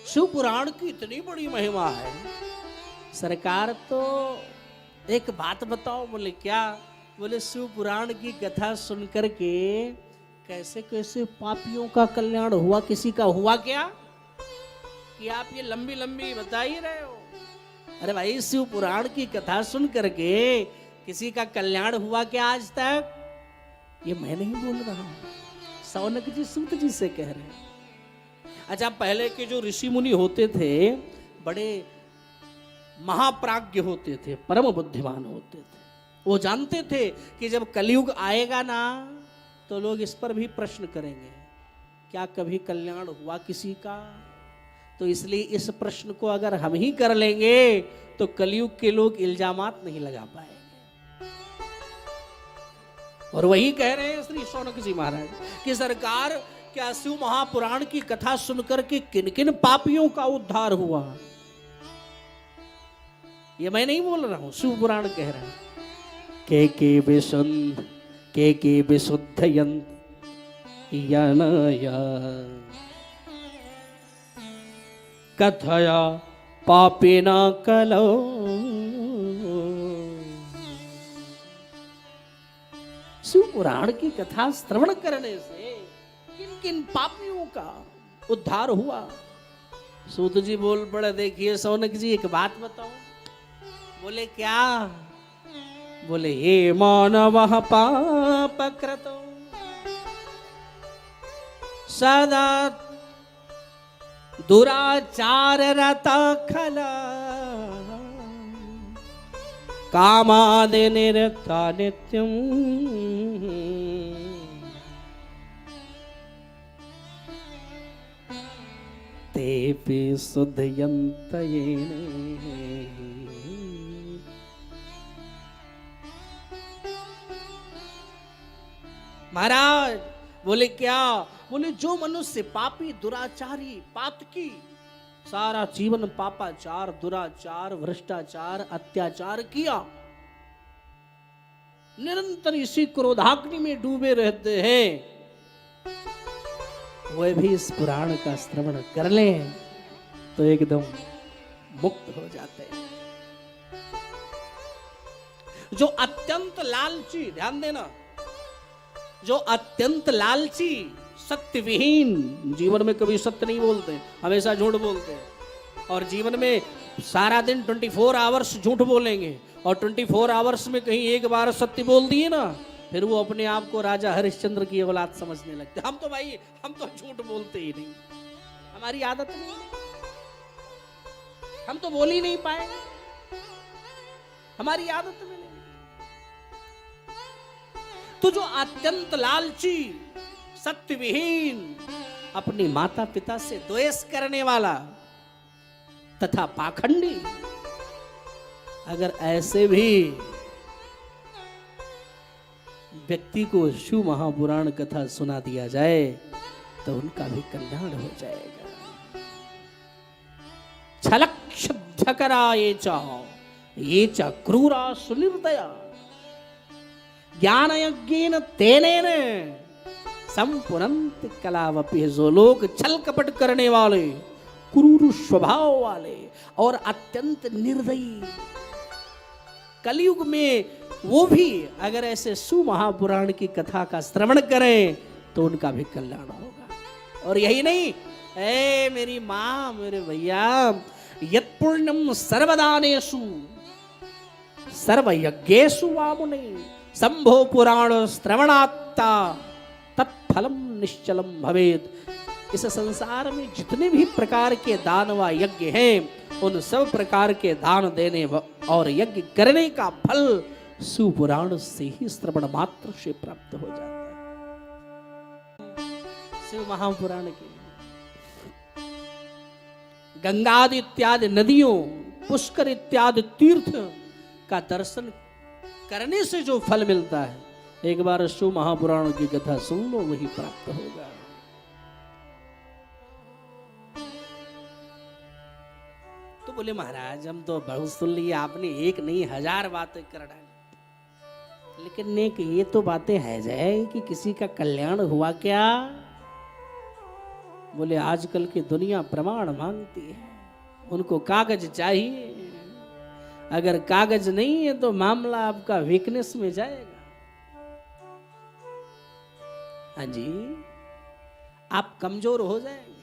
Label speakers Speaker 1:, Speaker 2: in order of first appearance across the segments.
Speaker 1: शिव पुराण की इतनी बड़ी महिमा है। सरकार तो एक बात बताओ, बोले क्या? बोले शिव पुराण की कथा सुनकर के कैसे कैसे पापियों का कल्याण हुआ। किसी का हुआ क्या कि आप ये लंबी लंबी बता ही रहे हो? अरे भाई, शिव पुराण की कथा सुन करके किसी का कल्याण हुआ क्या आज तक? ये मैं नहीं बोल रहा हूं, सौनक जी सूत जी से कह रहे हैं। अच्छा, पहले के जो ऋषि मुनि होते थे बड़े महाप्राज्ञ होते थे, परम बुद्धिमान होते थे। वो जानते थे कि जब कलयुग आएगा ना तो लोग इस पर भी प्रश्न करेंगे, क्या कभी कल्याण हुआ किसी का? तो इसलिए इस प्रश्न को अगर हम ही कर लेंगे तो कलयुग के लोग इल्जामात नहीं लगा पाएंगे। और वही कह रहे हैं श्री शौनक जी महाराज कि सरकार, क्या शिव महापुराण की कथा सुनकर के किन किन पापियों का उद्धार हुआ? ये मैं नहीं बोल रहा हूं, शिव पुराण कह रहा है। के विशुद्धयन्त यनया कथया पापिना कलो। शिव पुराण की कथा श्रवण करने से किन किन पापियों का उद्धार हुआ? सूत जी बोल पड़े, देखिए शौनक जी एक बात बताओ। बोले क्या? बोले हे मानव पाप कृतो सदा दुराचार रता खला कामादि निरता नित्यम तेपि शुद्धयन्त येने। महाराज बोले क्या? बोले जो मनुष्य पापी दुराचारी पातकी सारा जीवन पापाचार दुराचार भ्रष्टाचार अत्याचार किया, निरंतर इसी क्रोधाग्नि में डूबे रहते हैं, वह भी इस पुराण का श्रवण कर लें तो एकदम मुक्त हो जाते हैं। जो अत्यंत लालची, ध्यान देना, जो अत्यंत लालची सत्य विहीन, जीवन में कभी सत्य नहीं बोलते, हमेशा झूठ बोलते हैं, और जीवन में सारा दिन 24 आवर्स झूठ बोलेंगे, और 24 आवर्स में कहीं एक बार सत्य बोल दिए ना, फिर वो अपने आप को राजा हरिश्चंद्र की औलाद समझने लगते। हम तो भाई, हम तो झूठ बोलते ही नहीं, हमारी आदत नहीं, हम तो बोल ही नहीं पाएंगे, हमारी आदत में नहीं। तो जो अत्यंत लालची सत्य विहीन अपने माता पिता से द्वेष करने वाला तथा पाखंडी, अगर ऐसे भी व्यक्ति को शिव महापुराण कथा सुना दिया जाए तो उनका भी कल्याण हो जाएगा। छलक्षध्यकरा ये च क्रूरा सुनिर्दया ज्ञान यज्ञेन तेनेन संपुनंत कलावपि। जो लोग छल कपट करने वाले, क्रूर स्वभाव वाले और अत्यंत निर्दयी, कलयुग में वो भी अगर ऐसे सुमहापुराण की कथा का श्रवण करें तो उनका भी कल्याण होगा। और यही नहीं, ए मेरी माँ, मेरे भैया, यत्पुण्यम सर्वदानेषु सर्वयज्ञेषु वामुने संभो पुराण श्रवणात्ता तत्फलम निश्चलम भवेद। इस संसार में जितने भी प्रकार के दान व यज्ञ हैं, उन सब प्रकार के दान देने और यज्ञ करने का फल शिव पुराण से ही श्रवण मात्र से प्राप्त हो जाता है। शिव महापुराण के गंगादि इत्यादि नदियों, पुष्कर इत्यादि तीर्थ का दर्शन करने से जो फल मिलता है, एक बार शिव महापुराण की कथा सुन लो, वही प्राप्त होगा। तो बोले महाराज, हम तो बहुत सुन लिए, आपने एक नहीं 1000 बातें कर डाली, लेकिन नेक ये तो बातें है जाए कि किसी का कल्याण हुआ क्या? बोले आजकल की दुनिया प्रमाण मांगती है, उनको कागज चाहिए, अगर कागज नहीं है तो मामला आपका वीकनेस में जाएगा। हाँ जी, आप कमजोर हो जाएंगे,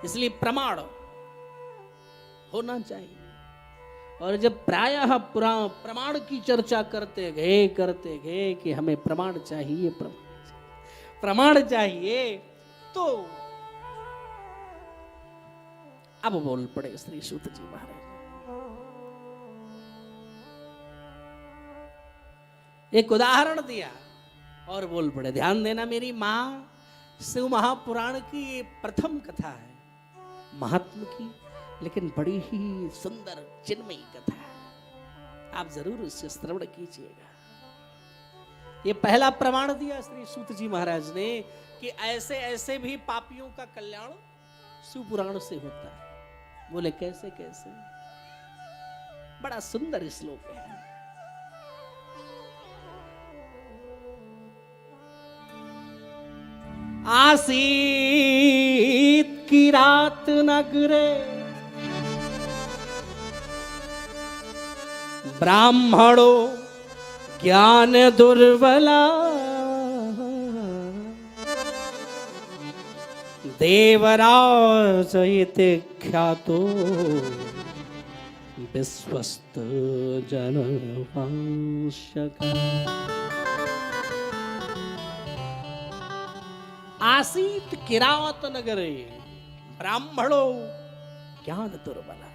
Speaker 1: इसलिए प्रमाण होना चाहिए। और जब प्रायः प्रमाण की चर्चा करते गए कि हमें प्रमाण चाहिए, प्रमाण चाहिए, तो अब बोल पड़े श्री सूत जी महाराज। एक उदाहरण दिया और बोल पड़े। ध्यान देना मेरी मां, शिव महापुराण की ये प्रथम कथा है, महात्मा की, लेकिन बड़ी ही सुंदर चिन्मयी कथा है। आप जरूर उससे श्रवण कीजिएगा। ये पहला प्रमाण दिया श्री सूत जी महाराज ने कि ऐसे ऐसे भी पापियों का कल्याण शिव पुराण से होता है। बोले कैसे कैसे? बड़ा सुंदर श्लोक है। आसीत किरात नगरे ब्राह्मणो ज्ञान दुर्बला देवराज इति ख्यातो विश्वस्त जनवंशक। आसीत किरात नगरे ब्राह्मणो ज्ञान दुर्बला।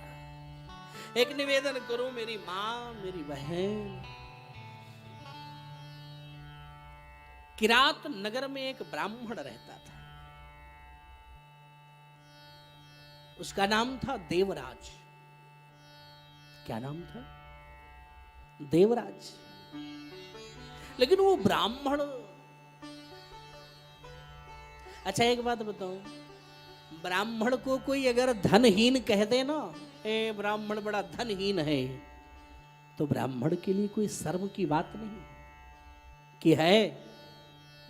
Speaker 1: एक निवेदन करूं मेरी मां, मेरी बहन, किरात नगर में एक ब्राह्मण रहता था, उसका नाम था देवराज। क्या नाम था? देवराज। लेकिन वो ब्राह्मण, अच्छा एक बात बताओ, ब्राह्मण को कोई अगर धनहीन कह दे ना, ए ब्राह्मण बड़ा धनहीन है, तो ब्राह्मण के लिए कोई शर्म की बात नहीं कि है?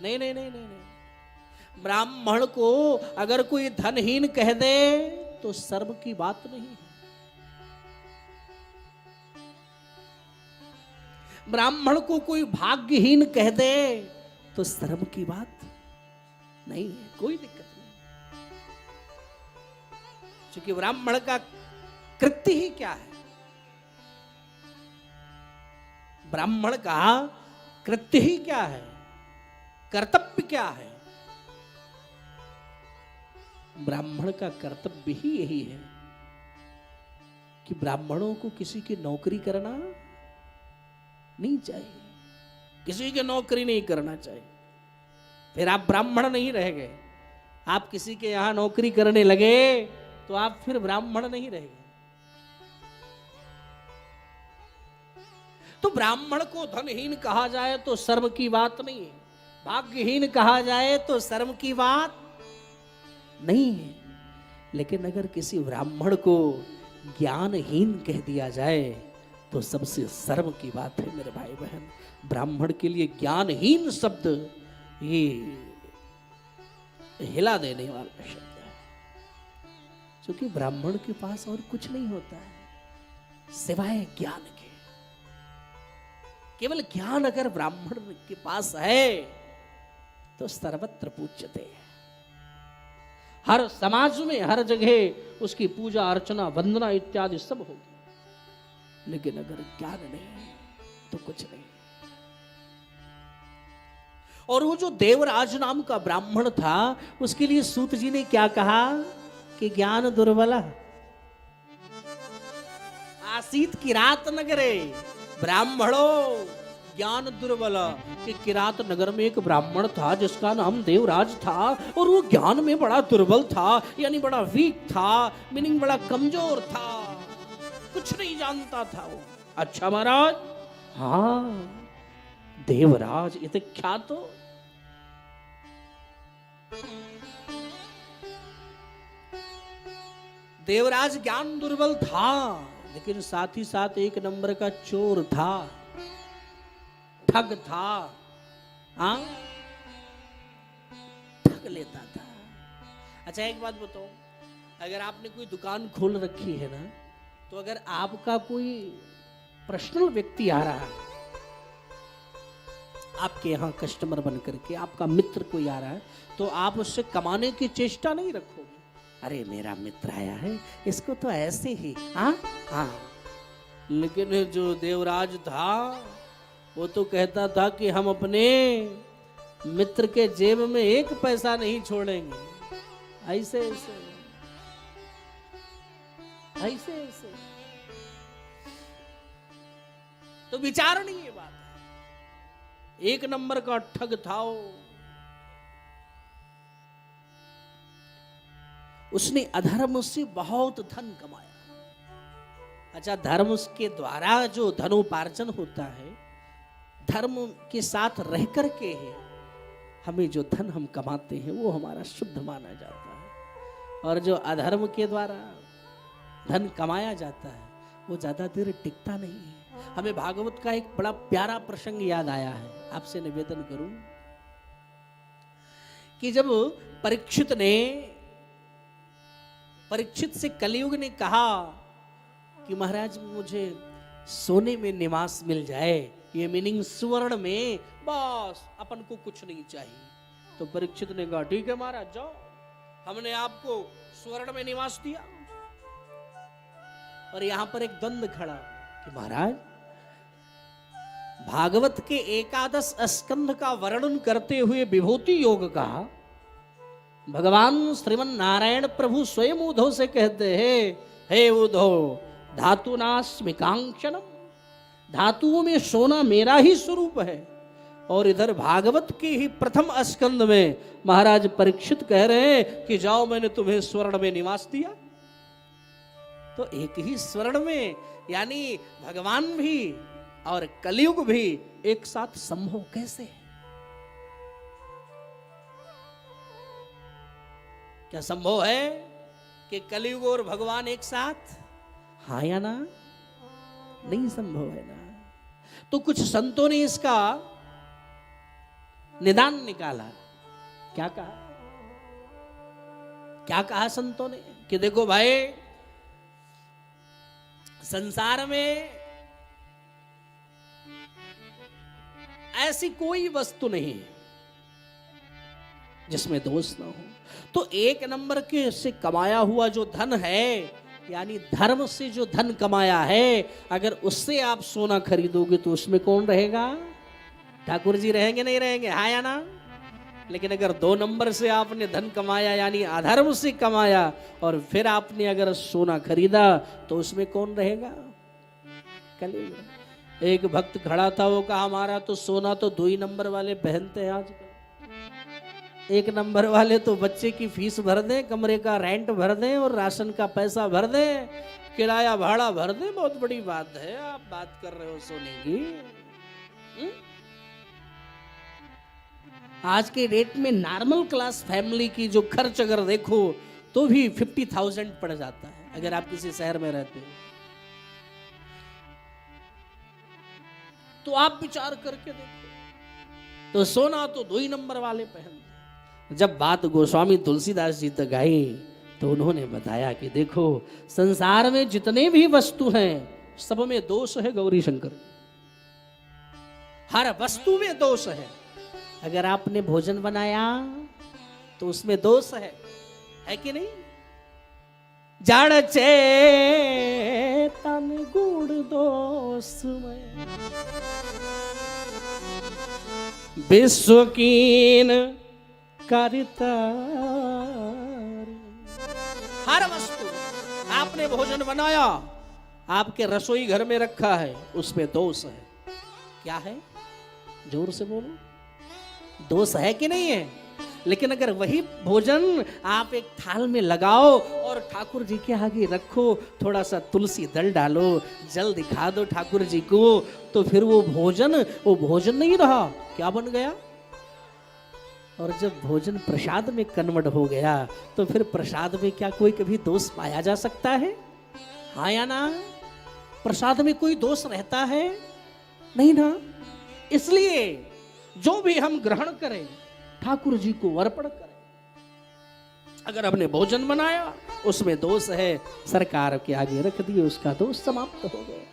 Speaker 1: नहीं नहीं नहीं नहीं, नहीं। ब्राह्मण को अगर कोई धनहीन कह दे तो शर्म की बात नहीं है। ब्राह्मण को कोई भाग्यहीन कह दे तो शर्म की बात नहीं है, कोई दिक्कत नहीं। क्योंकि ब्राह्मण का कृत्य ही क्या है? ब्राह्मण का कृत्य ही क्या है? कर्तव्य क्या है? ब्राह्मण का कर्तव्य ही यही है कि ब्राह्मणों को किसी की नौकरी करना नहीं चाहिए, किसी की नौकरी नहीं करना चाहिए। फिर आप ब्राह्मण नहीं रह गए। आप किसी के यहां नौकरी करने लगे तो आप फिर ब्राह्मण नहीं रह गए। तो ब्राह्मण को धनहीन कहा जाए तो शर्म की बात नहीं है, भाग्यहीन कहा जाए तो शर्म की बात नहीं है। लेकिन अगर किसी ब्राह्मण को ज्ञानहीन कह दिया जाए तो सबसे शर्म की बात है मेरे भाई बहन। ब्राह्मण के लिए ज्ञानहीन शब्द ये हिला देने वाला शब्द है, क्योंकि ब्राह्मण के पास और कुछ नहीं होता है सिवाय ज्ञान के। केवल ज्ञान अगर ब्राह्मण के पास है तो सर्वत्र पूज्यते है। हर समाज में, हर जगह उसकी पूजा अर्चना वंदना इत्यादि सब होगी। लेकिन अगर ज्ञान नहीं तो कुछ नहीं। और वो जो देवराज नाम का ब्राह्मण था, उसके लिए सूत जी ने क्या कहा कि ज्ञान दुर्बला आसीत किरात नगरे ब्राह्मणो ज्ञान दुर्बला। कि किरात नगर में एक ब्राह्मण था जिसका नाम देवराज था, और वो ज्ञान में बड़ा दुर्बल था, यानी बड़ा वीक था, मीनिंग बड़ा कमजोर था, कुछ नहीं जानता था वो। अच्छा महाराज, हाँ देवराज इति ख्यातो, देवराज ज्ञान दुर्बल था, लेकिन साथ ही साथ एक नंबर का चोर था, ठग था। हाँ, ठग लेता था। अच्छा एक बात बताओ, अगर आपने कोई दुकान खोल रखी है ना, तो अगर आपका कोई पर्सनल व्यक्ति आ रहा है आपके यहाँ कस्टमर बन करके, आपका मित्र कोई आ रहा है, तो आप उससे कमाने की चेष्टा नहीं रखोगे। अरे मेरा मित्र आया है, इसको तो ऐसे ही, हाँ हाँ। लेकिन जो देवराज था वो तो कहता था कि हम अपने मित्र के जेब में एक पैसा नहीं छोड़ेंगे। ऐसे ऐसे ऐसे ऐसे तो विचारणीय बात है। एक नंबर का ठग था वो। उसने अधर्म से बहुत धन कमाया। अच्छा, धर्म के द्वारा जो धनोपार्जन होता है, धर्म के साथ रह करके है, हमें जो धन हम कमाते हैं वो हमारा शुद्ध माना जाता है। और जो अधर्म के द्वारा धन कमाया जाता है वो ज्यादा देर टिकता नहीं है। हमें भागवत का एक बड़ा प्यारा प्रसंग याद आया है, आपसे निवेदन करूं कि जब परीक्षित से कलियुग ने कहा कि महाराज मुझे सोने में निवास मिल जाए, ये मीनिंग स्वर्ण में, बस अपन को कुछ नहीं चाहिए। तो परीक्षित ने कहा ठीक है महाराज जाओ, हमने आपको स्वर्ण में निवास दिया। और यहां पर एक द्वंद खड़ा कि महाराज भागवत के 11 स्कंध का वर्णन करते हुए विभूति योग का भगवान श्रीमन नारायण प्रभु स्वयं उद्धव से कहते हैं, हे उद्धव धातु नास्मिकांक्षणम, धातुओं में सोना मेरा ही स्वरूप है। और इधर भागवत के ही प्रथम स्कंद में महाराज परीक्षित कह रहे हैं कि जाओ मैंने तुम्हें स्वर्ण में निवास दिया। तो एक ही स्वर्ण में, यानी भगवान भी और कलियुग भी एक साथ संभव कैसे है? क्या संभव है कि कलियुग और भगवान एक साथ? हाँ या ना? नहीं संभव है ना। तो कुछ संतों ने इसका निदान निकाला। क्या कहा? क्या कहा संतों ने कि देखो भाई, संसार में ऐसी कोई वस्तु नहीं है जिसमें दोष ना हो। तो एक नंबर के से कमाया हुआ जो धन है, यानी धर्म से जो धन कमाया है, अगर उससे आप सोना खरीदोगे तो उसमें कौन रहेगा? ठाकुर जी रहेंगे नहीं रहेंगे? हाँ या ना? लेकिन अगर 2 नंबर से आपने धन कमाया, यानी अधर्म से कमाया, और फिर आपने अगर सोना खरीदा तो उसमें कौन रहेगा? कलियुग। एक भक्त खड़ा था, वो कहा हमारा तो सोना तो 2 ही नंबर वाले पहनते हैं आजकल। 1 नंबर वाले तो बच्चे की फीस भर दें, कमरे का रेंट भर दें और राशन का पैसा भर दें, किराया भाड़ा भर दें, बहुत बड़ी बात है। आप बात कर रहे हो सोने की? आज के रेट में नॉर्मल क्लास फैमिली की जो खर्च अगर देखो तो भी 50,000 पड़ जाता है, अगर आप किसी शहर में रहते हो तो आप विचार करके देखो। तो सोना तो 2 ही नंबर वाले पहनते। जब बात गोस्वामी तुलसीदास जी तक आई तो उन्होंने बताया कि देखो, संसार में जितने भी वस्तु हैं सब में दोष है गौरी शंकर। हर वस्तु में दोष है। अगर आपने भोजन बनाया तो उसमें दोष है कि नहीं? जड़ चेतन गुण दोष में विश्व कीन करता। हर वस्तु, आपने भोजन बनाया, आपके रसोई घर में रखा है, उसमें दोष है। क्या है? जोर से बोलो, दोष है कि नहीं है? लेकिन अगर वही भोजन आप एक थाल में लगाओ और ठाकुर जी के आगे रखो, थोड़ा सा तुलसी दल डालो, जल दिखा दो ठाकुर जी को, तो फिर वो भोजन नहीं रहा, क्या बन गया? और जब भोजन प्रसाद में कन्वर्ट हो गया तो फिर प्रसाद में क्या कोई कभी दोष पाया जा सकता है? हाँ या ना? प्रसाद में कोई दोष रहता है? नहीं ना। इसलिए जो भी हम ग्रहण करें ठाकुर जी को अर्पण करें। अगर हमने भोजन बनाया उसमें दोष है, सरकार के आगे रख दिए, उसका दोष समाप्त हो गया।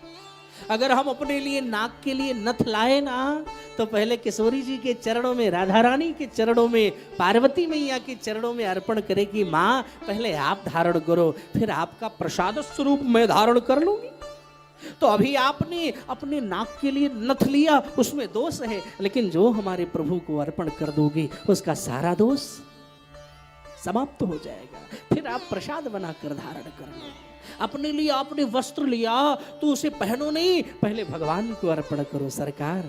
Speaker 1: अगर हम अपने लिए नाक के लिए नथ लाए ना, तो पहले किशोरी जी के चरणों में, राधा रानी के चरणों में, पार्वती मैया के चरणों में अर्पण करेगी, माँ पहले आप धारण करो, फिर आपका प्रसाद स्वरूप मैं धारण कर लूंगी। तो अभी आपने अपने नाक के लिए नथ लिया, उसमें दोष है, लेकिन जो हमारे प्रभु को अर्पण कर दोगे उसका सारा दोष समाप्त हो जाएगा। फिर आप प्रसाद बनाकर धारण कर लो। अपने लिए आपने वस्त्र लिया तो उसे पहनो नहीं, पहले भगवान को अर्पण करो। सरकार